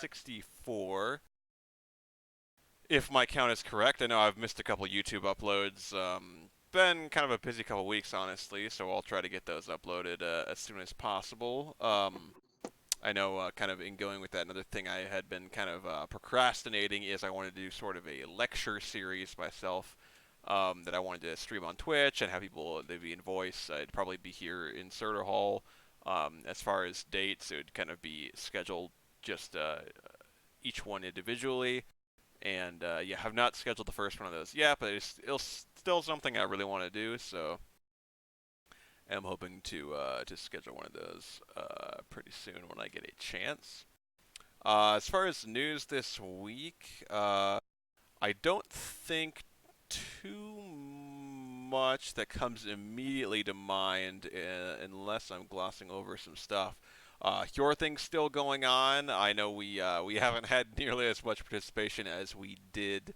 64. If my count is correct, I know I've missed a couple YouTube uploads. Been kind of a busy couple weeks, honestly, so I'll try to get those uploaded as soon as possible. I know, kind of in going with that, another thing I had been kind of procrastinating is I wanted to do sort of a lecture series myself that I wanted to stream on Twitch and have people they'd be in voice. I'd probably be here in Surter Hall. As far as dates, it would kind of be scheduled just each one individually. And yeah, have not scheduled the first one of those yet, but it's still something I really want to do. So I'm hoping to schedule one of those pretty soon when I get a chance. As far as news this week, I don't think too much that comes immediately to mind unless I'm glossing over some stuff. Your thing's still going on. I know we haven't had nearly as much participation as we did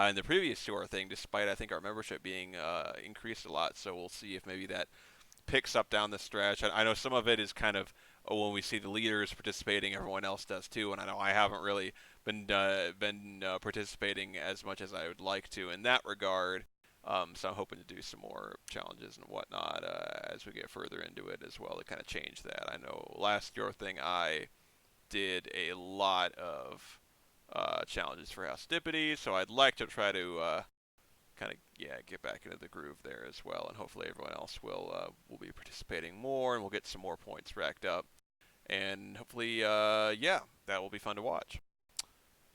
in the previous Your thing, despite I think our membership being increased a lot. So we'll see if maybe that picks up down the stretch. I know some of it is kind of when we see the leaders participating, everyone else does too. And I know I haven't really been participating as much as I would like to in that regard. So I'm hoping to do some more challenges and whatnot as we get further into it as well to kind of change that. I know last Your thing I did a lot of challenges for House Dippity, so I'd like to try to kind of get back into the groove there as well, and hopefully everyone else will be participating more, and we'll get some more points racked up, and hopefully that will be fun to watch.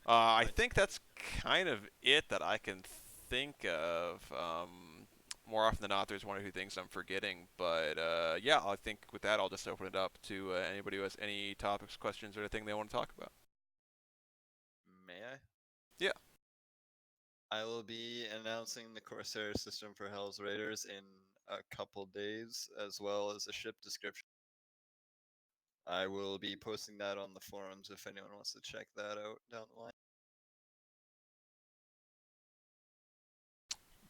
I think that's kind of it that I can think of. More often than not, there's one or two things I'm forgetting, but yeah, I think with that, I'll just open it up to anybody who has any topics, questions, or anything they want to talk about. May I? Yeah. I will be announcing the Corsair system for Hell's Raiders in a couple days, as well as a ship description. I will be posting that on the forums if anyone wants to check that out down the line.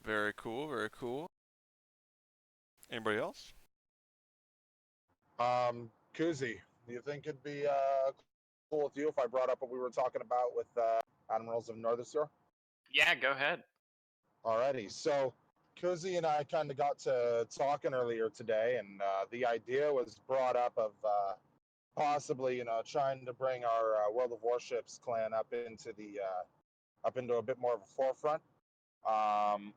Very cool. Very cool. Anybody else? Kuzi, do you think it'd be cool with you if I brought up what we were talking about with Admirals of Northershire? Yeah, go ahead. Alrighty, so Kuzi and I kind of got to talking earlier today, and the idea was brought up of possibly, trying to bring our World of Warships clan up into a bit more of a forefront.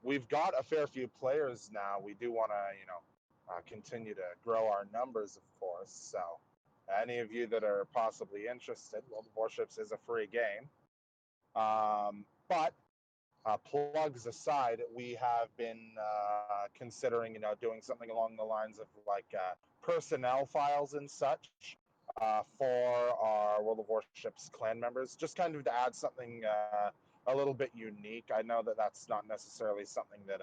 We've got a fair few players now. We do want to, continue to grow our numbers, of course. So, any of you that are possibly interested, World of Warships is a free game. But plugs aside, we have been considering, doing something along the lines of like personnel files and such for our World of Warships clan members, just kind of to add something a little bit unique. I know that that's not necessarily something that,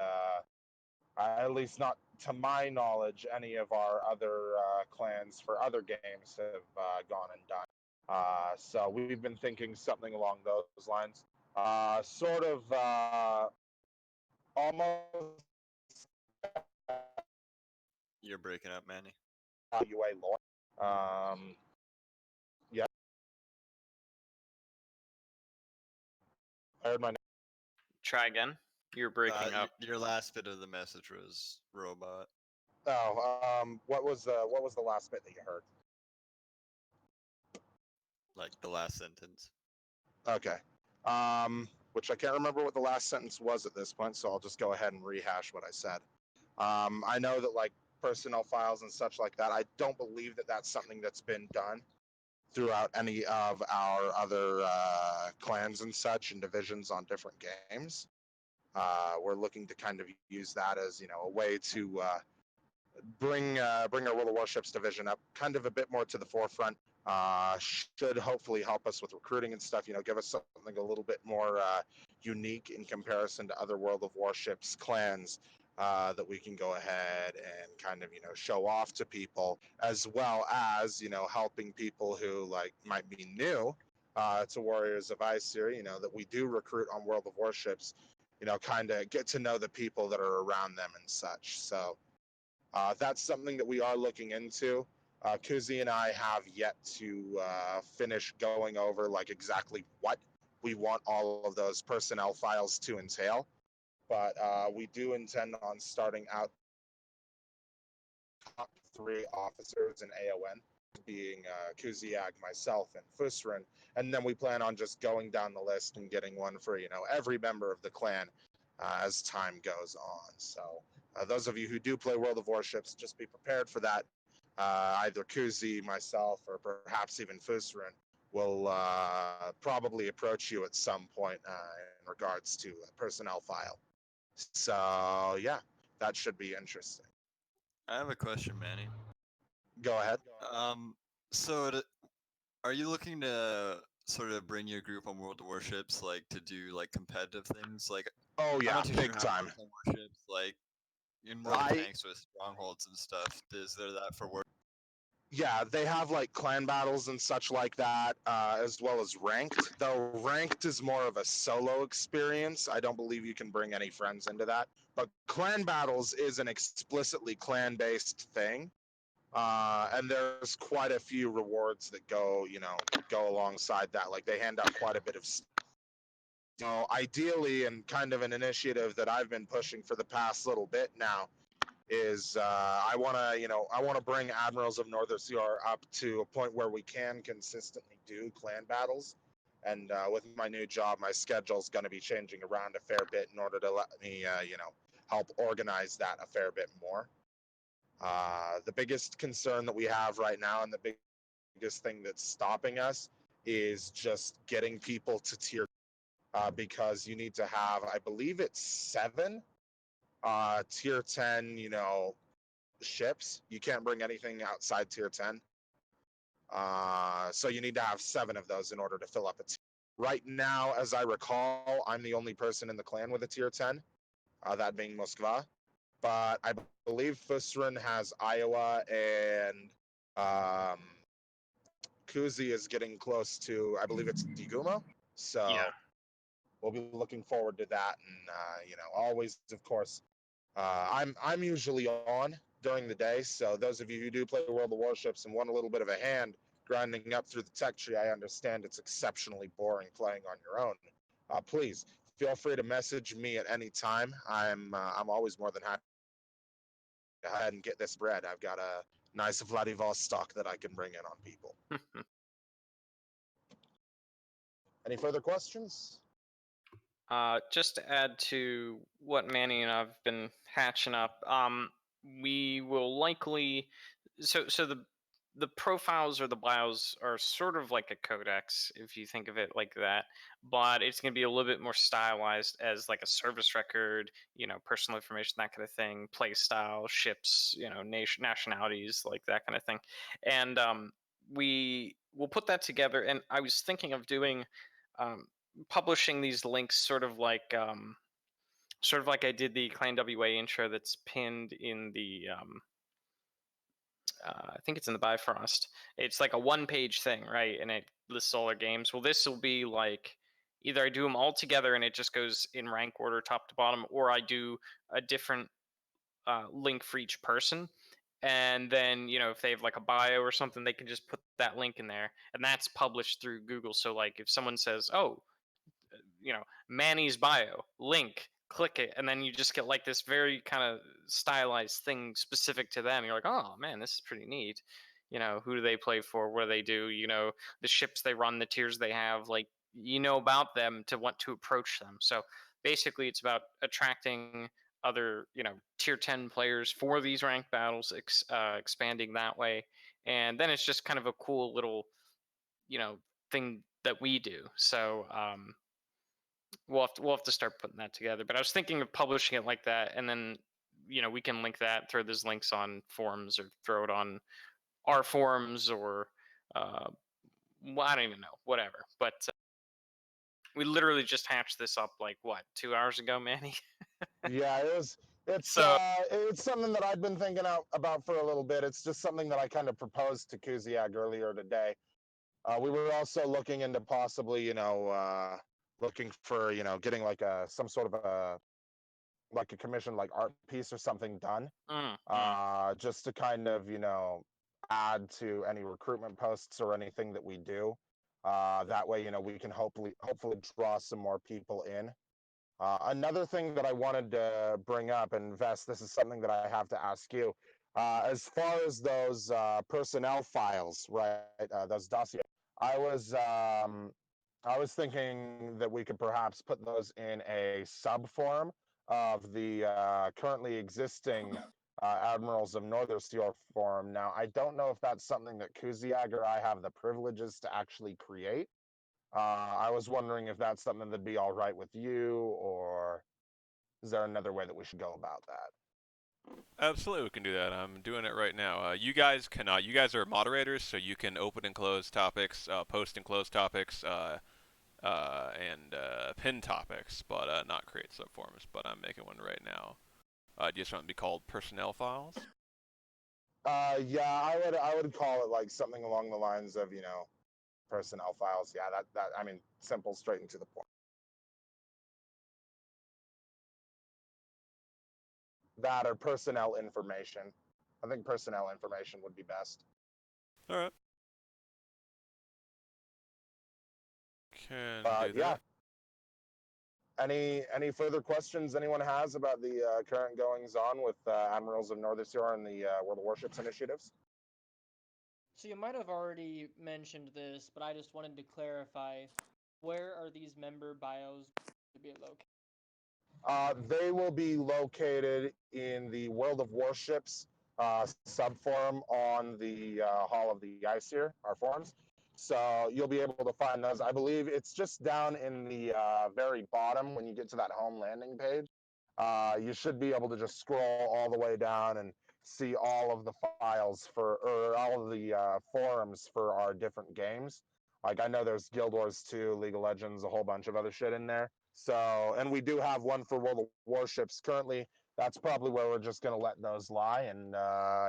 at least not to my knowledge, any of our other clans for other games have gone and done. So we've been thinking something along those lines. Sort of almost You're breaking up, Manny. UA lore. Yeah. I heard my name. Try again. You're breaking up. Your last bit of the message was robot. Oh, what was the last bit that you heard? Like the last sentence. Okay. Which I can't remember what the last sentence was at this point, so I'll just go ahead and rehash what I said. I know that like personnel files and such like that, I don't believe that that's something that's been done throughout any of our other clans and such and divisions on different games. We're looking to kind of use that as a way to bring our World of Warships division up kind of a bit more to the forefront. Should hopefully help us with recruiting and stuff. Give us something a little bit more unique in comparison to other World of Warships clans that we can go ahead and kind of show off to people, as well as helping people who like might be new to Warriors of Ice-Serie, that we do recruit on World of Warships, kind of get to know the people that are around them and such. So that's something that we are looking into. Kuzi and I have yet to finish going over like exactly what we want all of those personnel files to entail, but we do intend on starting out top 3 officers in AON, being Kuziak, myself, and Fusrin, and then we plan on just going down the list and getting one for every member of the clan as time goes on. So those of you who do play World of Warships, just be prepared for that. Either Kuzi, myself, or perhaps even Fusrin will probably approach you at some point in regards to a personnel file. So yeah, that should be interesting. I have a question, Manny. Go ahead. Um, so are you looking to sort of bring your group on World Warships, like to do like competitive things? Like, Oh I'm yeah, not too sure big how it time. works on warships, like in World of I Tanks with strongholds and stuff. Is there that for work? Yeah, they have like clan battles and such like that, as well as ranked. Though ranked is more of a solo experience. I don't believe you can bring any friends into that. But clan battles is an explicitly clan-based thing, and there's quite a few rewards that go alongside that. Like they hand out quite a bit of. Ideally, and kind of an initiative that I've been pushing for the past little bit now is I want to bring Admirals of Northern Sea up to a point where we can consistently do clan battles. And with my new job, my schedule is going to be changing around a fair bit in order to let me, help organize that a fair bit more. The biggest concern that we have right now, and the biggest thing that's stopping us, is just getting people to tier. Because you need to have, I believe it's 7 tier 10, ships. You can't bring anything outside tier 10. So you need to have 7 of those in order to fill up a tier. Right now, as I recall, I'm the only person in the clan with a tier 10, that being Moskva. But I believe Fusrin has Iowa, and um, Kuzi is getting close to, I believe it's Digumo. Yeah. So we'll be looking forward to that. And, always, of course, I'm usually on during the day, so those of you who do play World of Warships and want a little bit of a hand grinding up through the tech tree, I understand it's exceptionally boring playing on your own. Please feel free to message me at any time. I'm always more than happy to go ahead and get this bread. I've got a nice Vladivostok that I can bring in on people. Any further questions? Just to add to what Manny and I've been hatching up, we will likely so the profiles or the bios are sort of like a codex if you think of it like that, but it's going to be a little bit more stylized as like a service record, personal information, that kind of thing, play style, ships, nationalities, like that kind of thing, and we will put that together. And I was thinking of doing. Publishing these links sort of like I did the Clan WA intro that's pinned in the I think it's in the Bifrost. It's like a one-page thing, right? And it lists all their games. Well, this will be like either I do them all together and it just goes in rank order top to bottom, or I do a different link for each person. And then, if they have like a bio or something, they can just put that link in there, and that's published through Google. So like if someone says, "Oh, Manny's bio link, click it," and then you just get like this very kind of stylized thing specific to them. You're like, oh man, this is pretty neat. Who do they play for? What do they do? The ships they run, the tiers they have, like, about them to want to approach them. So basically it's about attracting other tier 10 players for these ranked battles, expanding that way. And then it's just kind of a cool little thing that we do. So we'll have to start putting that together. But I was thinking of publishing it like that, and then we can link that, throw those links on forums, or throw it on our forums, or well, I don't even know, whatever. But we literally just hatched this up like what, 2 hours ago, Manny? Yeah, So it's something that I've been thinking about for a little bit. It's just something that I kind of proposed to Kuziak earlier today. We were also looking into possibly, looking for, getting like some sort of like a commission, like art piece or something done, mm, mm, just to kind of, add to any recruitment posts or anything that we do. That way, we can hopefully draw some more people in. Another thing that I wanted to bring up, and Vess, this is something that I have to ask you. As far as those personnel files, right, those dossiers, I was um, I was thinking that we could perhaps put those in a sub form of the currently existing Admirals of Northerseer forum. Now, I don't know if that's something that Kuziag or I have the privileges to actually create. I was wondering if that's something that'd be all right with you, or is there another way that we should go about that? Absolutely, we can do that. I'm doing it right now. You guys cannot. You guys are moderators, so you can open and close topics, post and close topics, and pin topics, but not create subforms. But I'm making one right now. Do you just want it to be called personnel files? Yeah, I would call it like something along the lines of personnel files. Yeah, that I mean simple, straight and to the point. That or personnel information. I think personnel information would be best. All right. Can do But yeah, that. any further questions anyone has about the current goings on with Admirals of Northerseer and the World of Warships initiatives? So you might have already mentioned this, but I just wanted to clarify, where are these member bios to be located? They will be located in the World of Warships subforum on the Hall of the Aesir, our forums. So you'll be able to find those. I believe it's just down in the very bottom when you get to that home landing page. You should be able to just scroll all the way down and see all of the files or all of the forums for our different games. Like I know there's Guild Wars 2, League of Legends, a whole bunch of other shit in there. So, and we do have one for World of Warships currently. That's probably where we're just going to let those lie. And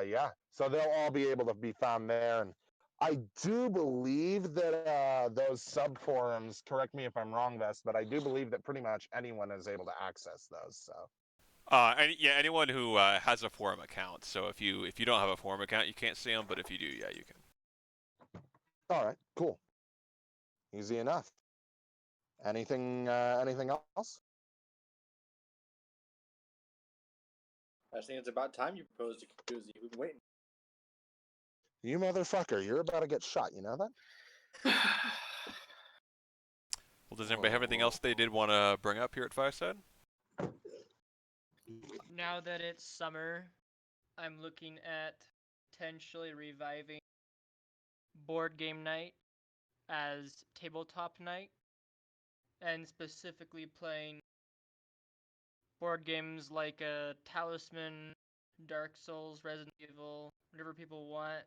yeah, so they'll all be able to be found there. And I do believe that those sub forums, correct me if I'm wrong, Vest, but I do believe that pretty much anyone is able to access those. So, Yeah, anyone who has a forum account. So if you don't have a forum account, you can't see them. But if you do, yeah, you can. all right, cool, easy enough. Anything else? I think it's about time you proposed to Kuzi. We've been waiting. You motherfucker, you're about to get shot. You know that? Well, does anybody have anything else they did want to bring up here at Fireside? Now that it's summer, I'm looking at potentially reviving board game night as tabletop night, and specifically playing board games like Talisman, Dark Souls, Resident Evil, whatever people want.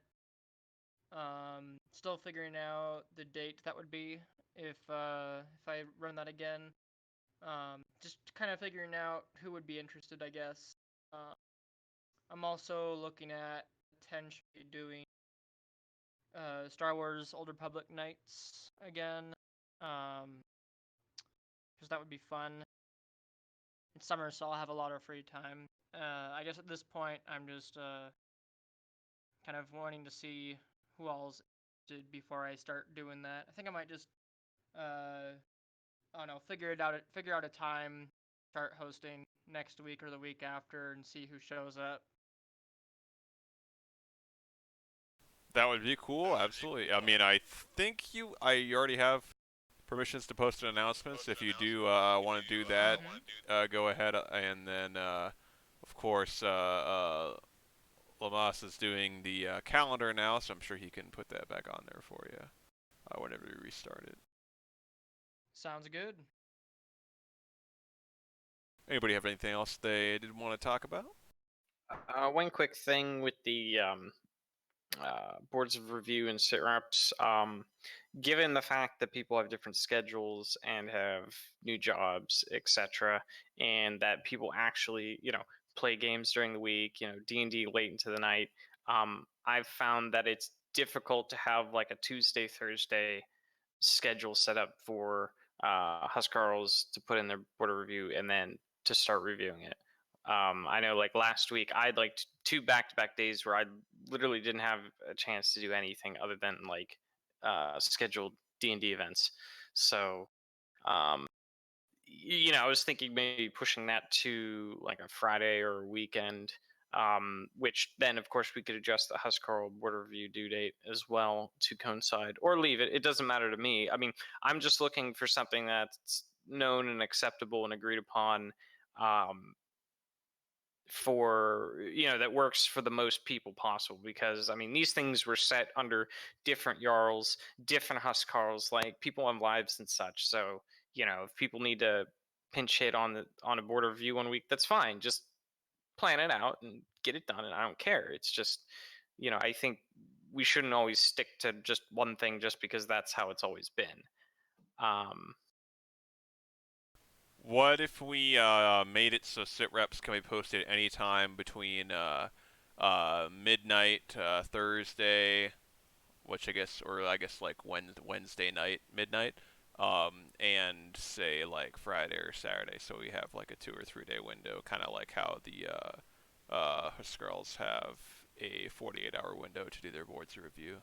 Still figuring out the date that would be if I run that again. Just kind of figuring out who would be interested, I guess. I'm also looking at potentially doing Star Wars Old Republic nights again, because that would be fun. It's summer, so I'll have a lot of free time. I guess at this point, I'm just kind of wanting to see who all's did before I start doing that. I think I might just I don't know, figure out a time, start hosting next week or the week after, and see who shows up. That would be cool. Absolutely. I mean, I think you already have permissions to post an announcements. If you do want to do that, go ahead. And then, of course, Lamas is doing the calendar now, so I'm sure he can put that back on there for you whenever you restart it. Sounds good. Anybody have anything else they did want to talk about? One quick thing with the boards of review and sit reps. Given the fact that people have different schedules and have new jobs, etc., and that people actually, play games during the week, D&D late into the night, I've found that it's difficult to have like a Tuesday, Thursday schedule set up for Huskarls to put in their board of review and then to start reviewing it. I know like last week I had like 2 back-to-back days where I literally didn't have a chance to do anything other than like scheduled D&D events. So um, I was thinking maybe pushing that to like a Friday or a weekend, which then of course we could adjust the Huskarl border review due date as well to coincide, or leave it. It doesn't matter to me. I mean, I'm just looking for something that's known and acceptable and agreed upon, for that works for the most people possible, because I mean these things were set under different jarls, different huskarls, like people have lives and such. So if people need to pinch hit on a border review 1 week, that's fine. Just plan it out and get it done, and I don't care. It's just I think we shouldn't always stick to just one thing just because that's how it's always been. um What if we made it so sit reps can be posted anytime between midnight Thursday, which I guess like Wednesday night midnight, and say like Friday or Saturday, so we have like a 2 or 3 day window, kind of like how the Huskarls have a 48-hour window to do their boards review.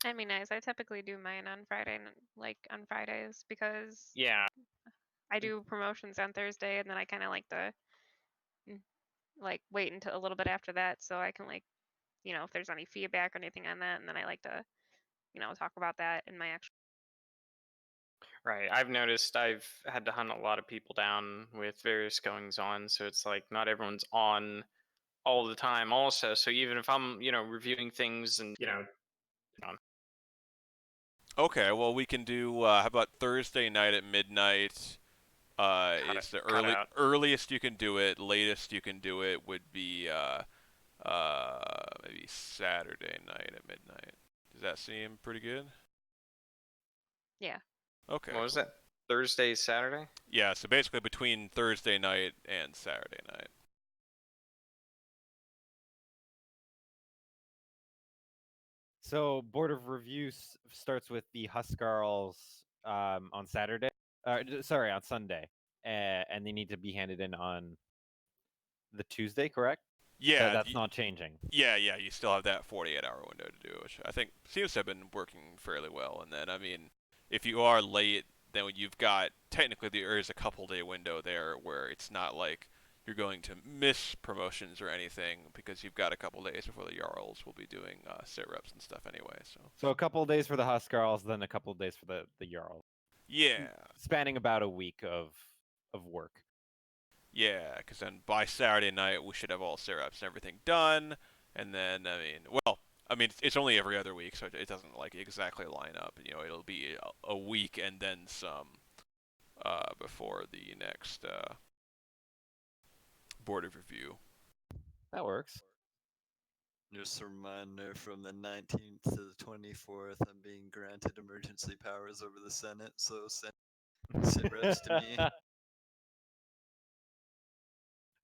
That'd be nice. I typically do mine on Friday, like on Fridays, because yeah I do promotions on Thursday, and then I kind of like to like wait until a little bit after that, so I can like if there's any feedback or anything on that, and then I like to talk about that in my actual. Right. I've noticed I've had to hunt a lot of people down with various goings on. So it's like not everyone's on all the time, also. So even if I'm, reviewing things and, on. Okay, well we can do. How about Thursday night at midnight? Is the Cut out. earliest you can do it. Latest you can do it would be maybe Saturday night at midnight. Does that seem pretty good? Yeah. Okay. What was Cool. that? Thursday, Saturday? Yeah, so basically between Thursday night and Saturday night. So Board of Review starts with the Huskarls on Saturday. Sorry, on Sunday, and they need to be handed in on the Tuesday, correct? Yeah, That's not changing. Yeah, you still have that 48-hour window to do, which I think seems to have been working fairly well. And then, I mean, if you are late, then you've got technically there is a couple-day window there where it's not like you're going to miss promotions or anything, because you've got a couple days before the Jarls will be doing sit reps and stuff anyway. So a couple of days for the Huskarls, then a couple of days for the Jarls. Yeah. Spanning about a week of work. Yeah, because then by Saturday night we should have all sit reps and everything done, and then it's only every other week, so it doesn't like exactly line up. It'll be a week and then some before the next board of review. That works. Just a reminder, from the 19th to the 24th, I'm being granted emergency powers over the Senate, so send sit reps to me.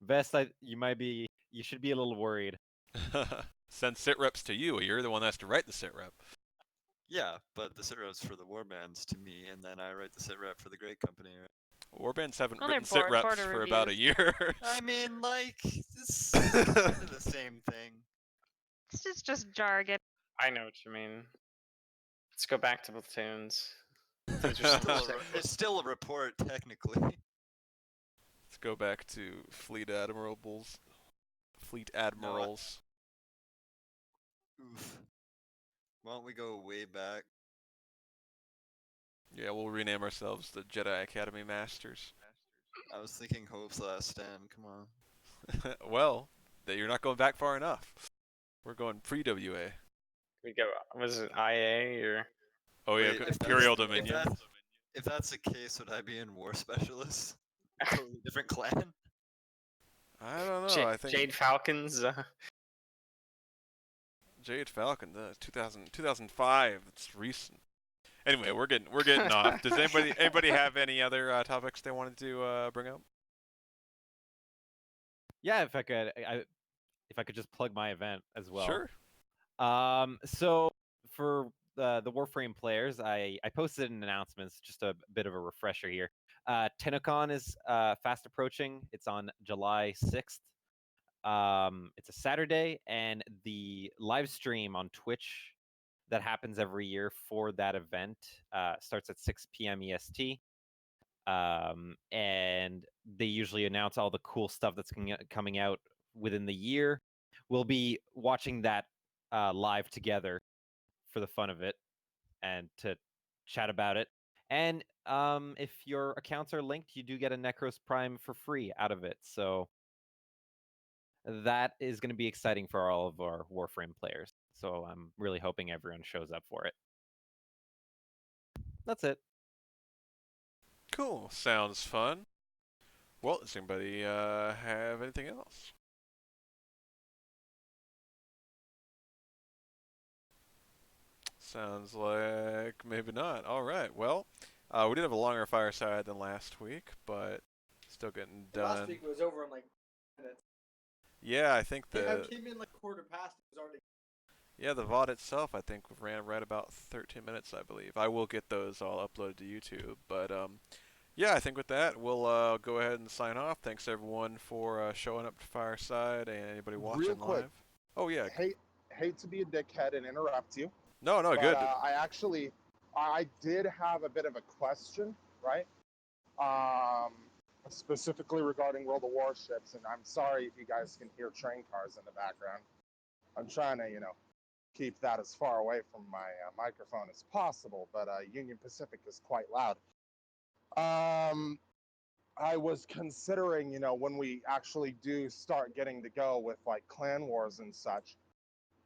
Vest, you should be a little worried. Send sit reps to you. You're the one that has to write the sit rep. Yeah, but the sit reps for the warbands to me, and then I write the sit rep for the great company. Right? Warbands haven't Well, they're written sit reps border for about a reviews. year. I mean, like, it's kind of the same thing. It's just jargon. I know what you mean. Let's go back to platoons. It's still a report, technically. Let's go back to Fleet Admirals. Oof. Why don't we go way back? Yeah, we'll rename ourselves the Jedi Academy Masters. I was thinking Hope's Last Stand. Come on. Well, you're not going back far enough. We're going pre-WA. We go. Was it IA or? Oh yeah, Wait, Imperial Dominion. If that's the case, would I be in War Specialist? Totally different clan. I don't know. I think Jade Falcons. Jade Falcon, 2005. It's recent. Anyway, we're getting off. Does anybody have any other topics they wanted to bring up? Yeah, if I could just plug my event as well. Sure. So for the Warframe players, I posted an announcement, just a bit of a refresher here. TennoCon is fast approaching. It's on July 6th. It's a Saturday, and the live stream on Twitch that happens every year for that event starts at 6 p.m. EST. And they usually announce all the cool stuff that's coming out within the year. We'll be watching that live together for the fun of it and to chat about it. And if your accounts are linked, you do get a Necros Prime for free out of it. So that is going to be exciting for all of our Warframe players. So I'm really hoping everyone shows up for it. That's it. Cool. Sounds fun. Well, does anybody have anything else? Sounds like maybe not. All right. Well, we did have a longer fireside than last week, but still getting done. Last week it was over in like minutes. Yeah, I think I the came in like quarter past. It was already. yeah the VOD itself I think ran right about 13 minutes, I believe. I will get those all uploaded to YouTube, but yeah, I think with that we'll go ahead and sign off. Thanks everyone for showing up to Fireside and anybody watching Real quick, live. Oh yeah. hate to be a dickhead and interrupt you, No, but good. I did have a bit of a question, right? Specifically regarding World of Warships, and I'm sorry if you guys can hear train cars in the background. I'm trying to, keep that as far away from my microphone as possible, but Union Pacific is quite loud. I was considering, when we actually do start getting to go with like clan wars and such,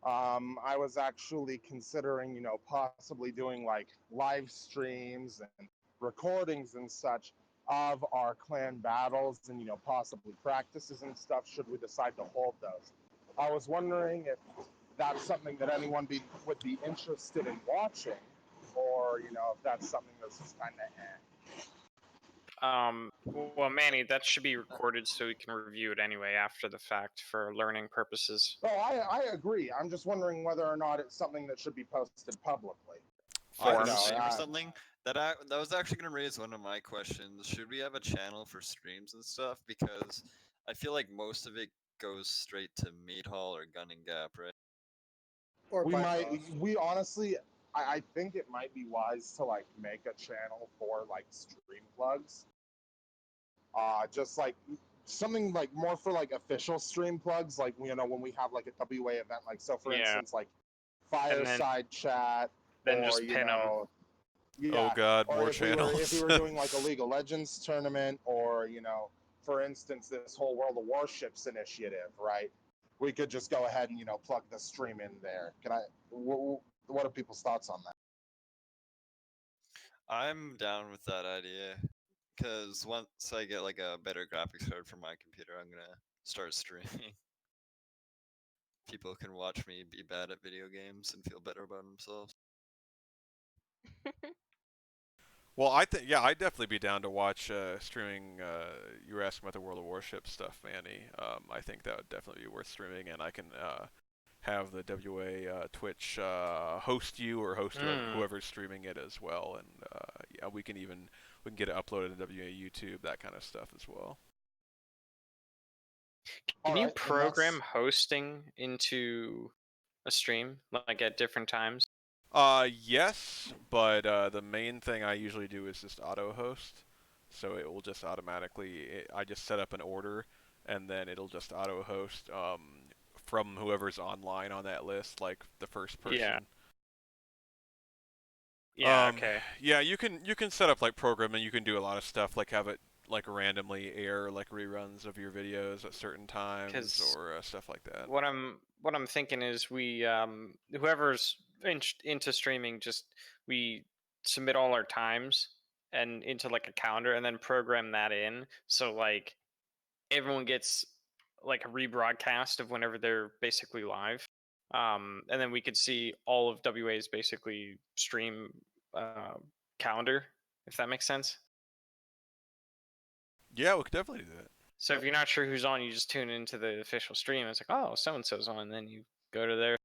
I was actually considering, possibly doing like live streams and recordings and such of our clan battles and, possibly practices and stuff should we decide to hold those. I was wondering if that's something that anyone would be interested in watching, or, if that's something that's just kind of Well, Manny, that should be recorded so we can review it anyway after the fact for learning purposes. Oh, I agree. I'm just wondering whether or not it's something that should be posted publicly. On Forums. stream or something. That was actually gonna raise one of my questions. Should we have a channel for streams and stuff? Because I feel like most of it goes straight to Meat Hall or Gun and Gap, right? Or we honestly, I think it might be wise to like make a channel for like stream plugs. Just like something like more for like official stream plugs, like when we have like a WA event, like so for instance like Fireside chat, Then or just pin them. Oh god, or more if channels. we were doing like a League of Legends tournament, or for instance this whole World of Warships initiative, right? We could just go ahead and plug the stream in there. What are people's thoughts on that? I'm down with that idea. Because once I get like a better graphics card for my computer, I'm gonna start streaming. People can watch me be bad at video games and feel better about themselves. Well, I think I'd definitely be down to watch streaming. You were asking about the World of Warships stuff, Manny. I think that would definitely be worth streaming, and I can have the WA Twitch host you or host whoever's streaming it as well, and yeah, we can get it uploaded to WA YouTube, that kind of stuff as well. Can you program hosting into a stream like at different times? Yes, but the main thing I usually do is just auto host, so it will just automatically. I just set up an order, and then it'll just auto host from whoever's online on that list, like the first person. Yeah. Yeah. Okay. Yeah, you can set up like programming. You can do a lot of stuff, like have it like randomly air like reruns of your videos at certain times or stuff like that. What I'm thinking is we whoever's into streaming, just we submit all our times and into like a calendar, and then program that in so like everyone gets like a rebroadcast of whenever they're basically live, and then we could see all of WA's basically stream calendar, if that makes sense. Yeah, we could definitely do that. So if you're not sure who's on, you just tune into the official stream. It's like, oh, so and so's on, and then you go to there.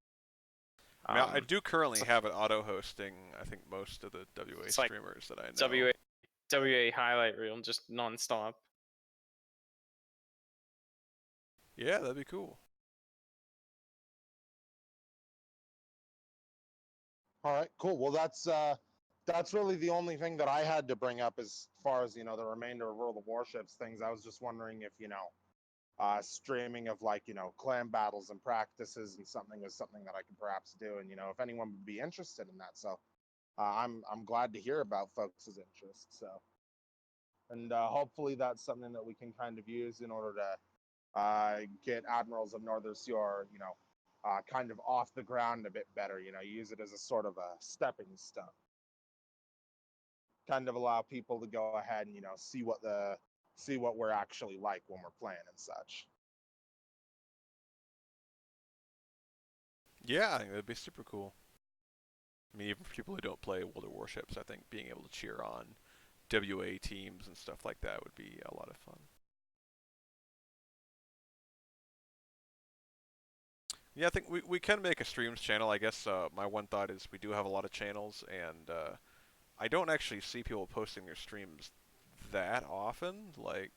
I mean, I do currently so- have it auto-hosting, I think, most of the WA It's like streamers that I know. WA highlight reel just nonstop. Yeah, that'd be cool. All right, cool. Well, that's really the only thing that I had to bring up as far as the remainder of World of Warships things. I was just wondering if streaming of like clan battles and practices and something was something that I could perhaps do, and if anyone would be interested in that. So I'm glad to hear about folks' interest. So and hopefully that's something that we can kind of use in order to get Admirals of Northern Seor, kind of off the ground a bit better. Use it as a sort of a stepping stone. Kind of allow people to go ahead and see what we're actually like when we're playing and such. Yeah, I think that'd be super cool. I mean, even for people who don't play World of Warships, I think being able to cheer on WA teams and stuff like that would be a lot of fun. Yeah, I think we can make a streams channel. I guess my one thought is we do have a lot of channels, and I don't actually see people posting their streams that often. Like,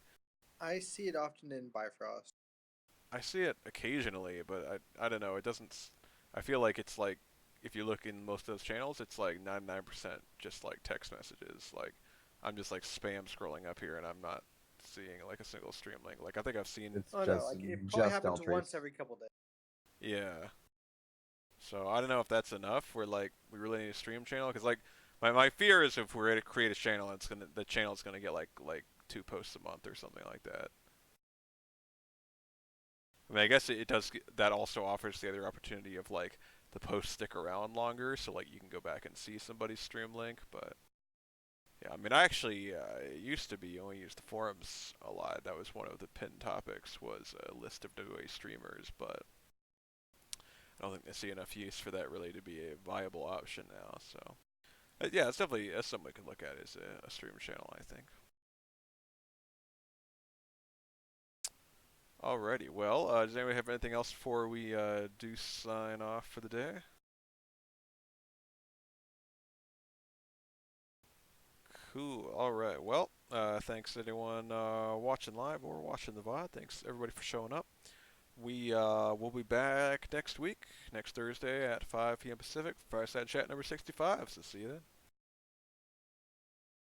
I see it often in Bifrost. I see it occasionally, but I don't know. It doesn't. I feel like it's like if you look in most of those channels, it's like 99% just like text messages. Like I'm just like spam scrolling up here, and I'm not seeing like a single stream link. Like I think I've seen. It's Oh no, just like it probably happens Eltries. once every couple days. Yeah. So I don't know if that's enough. Where like we really need a stream channel, because like my fear is if we're to create a channel, the channel's gonna get like 2 posts a month or something like that. I mean, I guess it does. That also offers the other opportunity of like the posts stick around longer, so like you can go back and see somebody's stream link. But yeah, I mean, I actually it used to be only used the forums a lot. That was one of the pinned topics, was a list of WA streamers. But I don't think I see enough use for that really to be a viable option now. So yeah, it's definitely something we can look at as a stream channel, I think. Alrighty, well, does anybody have anything else before we do sign off for the day? Cool, alright, well, thanks anyone watching live or watching the VOD. Thanks everybody for showing up. We will be back next week, next Thursday at 5 p.m. Pacific, Fireside Chat number 65, so see you then.